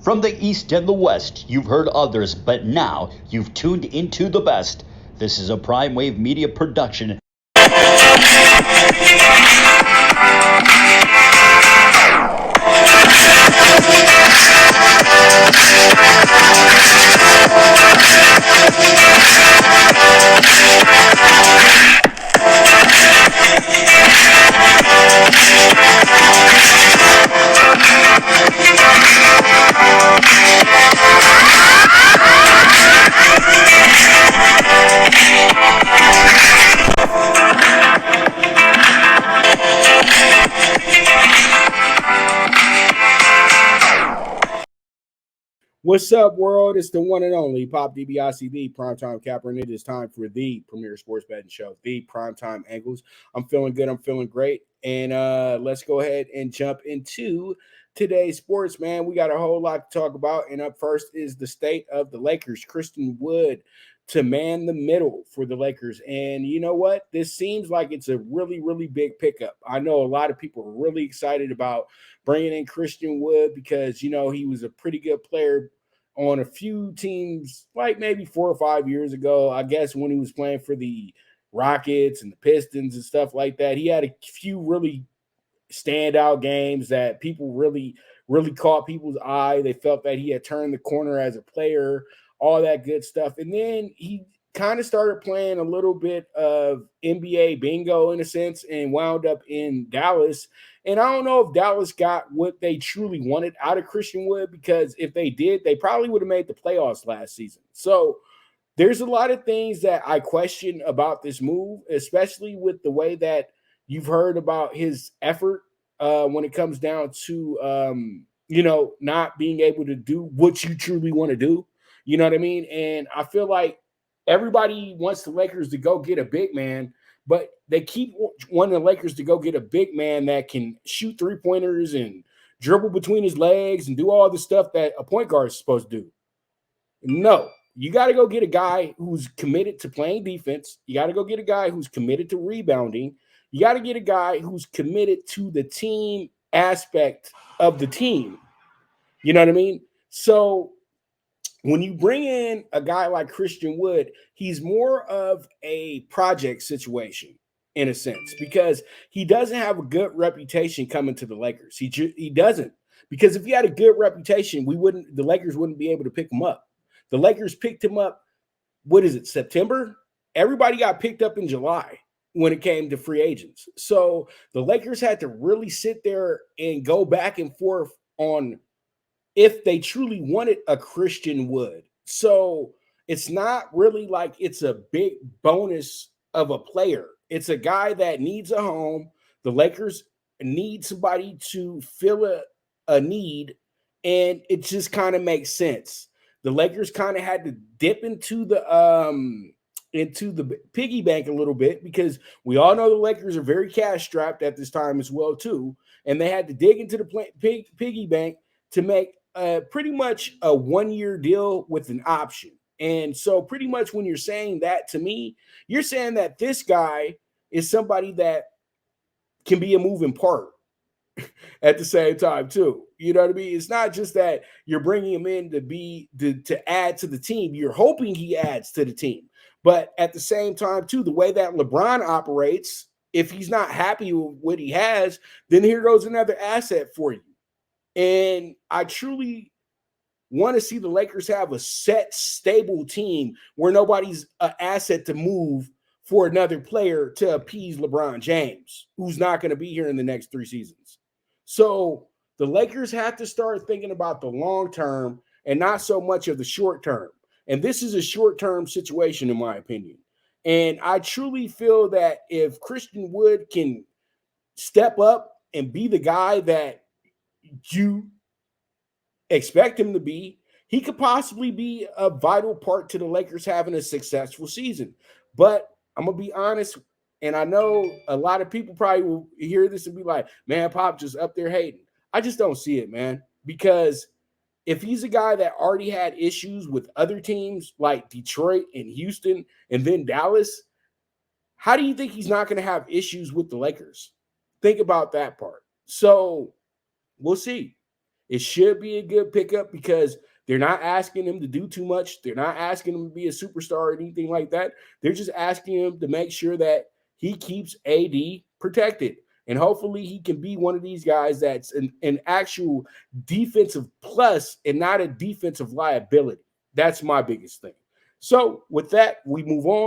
From the East and the West, you've heard others, but now you've tuned into the best. This is a Prime Wave Media production. What's up, world? It's the one and only Pop Dibiase, the primetime capper, and it is time for the premier sports betting show, the Primetime Angles. I'm feeling good. I'm feeling great. And let's go ahead and jump into today's sports, man. We got a whole lot to talk about. And up first is the state of the Lakers. Christian Wood to man the middle for the Lakers. And you know what? This seems like it's a really, really big pickup. I know a lot of people are really excited about bringing in Christian Wood because, you know, he was a pretty good player on a few teams, like maybe 4 or 5 years ago, I guess, when he was playing for the Rockets and the Pistons and stuff like that. He had a few really standout games that people really, really caught people's eye. They felt that he had turned the corner as a player, all that good stuff. And then he kind of started playing a little bit of NBA bingo in a sense and wound up in Dallas. And I don't know if Dallas got what they truly wanted out of Christian Wood, because if they did, they probably would have made the playoffs last season. So there's a lot of things that I question about this move, especially with the way that you've heard about his effort when it comes down to, not being able to do what you truly want to do. You know what I mean? And I feel like everybody wants the Lakers to go get a big man, but they keep wanting the Lakers to go get a big man that can shoot three-pointers and dribble between his legs and do all the stuff that a point guard is supposed to do. No, you got to go get a guy who's committed to playing defense. You got to go get a guy who's committed to rebounding. You got to get a guy who's committed to the team aspect of the team. You know what I mean? So when you bring in a guy like Christian Wood, he's more of a project situation in a sense, because he doesn't have a good reputation coming to the Lakers. He doesn't, because if he had a good reputation, the Lakers wouldn't be able to pick him up. The Lakers picked him up. What is it, September? Everybody got picked up in July when it came to free agents. So the Lakers had to really sit there and go back and forth on if they truly wanted a Christian Wood. So it's not really like it's a big bonus of a player. It's a guy that needs a home. The Lakers need somebody to fill a need, and it just kind of makes sense. The Lakers kind of had to dip into the piggy bank a little bit, because we all know the Lakers are very cash strapped at this time as well too, and they had to dig into the piggy bank to make pretty much a 1-year deal with an option. And so pretty much when you're saying that to me, you're saying that this guy is somebody that can be a moving part at the same time too. You know what I mean? It's not just that you're bringing him in to add to the team. You're hoping he adds to the team. But at the same time too, the way that LeBron operates, if he's not happy with what he has, then here goes another asset for you. And I truly want to see the Lakers have a set, stable team where nobody's an asset to move for another player to appease LeBron James, who's not going to be here in the next 3 seasons. So the Lakers have to start thinking about the long term and not so much of the short term. And this is a short-term situation, in my opinion. And I truly feel that if Christian Wood can step up and be the guy that you expect him to be, he could possibly be a vital part to the Lakers having a successful season. But I'm going to be honest, and I know a lot of people probably will hear this and be like, man, Pop just up there hating. I just don't see it, man, because if he's a guy that already had issues with other teams like Detroit and Houston and then Dallas, how do you think he's not going to have issues with the Lakers? Think about that part. So we'll see. It should be a good pickup because they're not asking him to do too much. They're not asking him to be a superstar or anything like that. They're just asking him to make sure that he keeps AD protected. And hopefully he can be one of these guys that's an actual defensive plus and not a defensive liability. That's my biggest thing. So with that, we move on.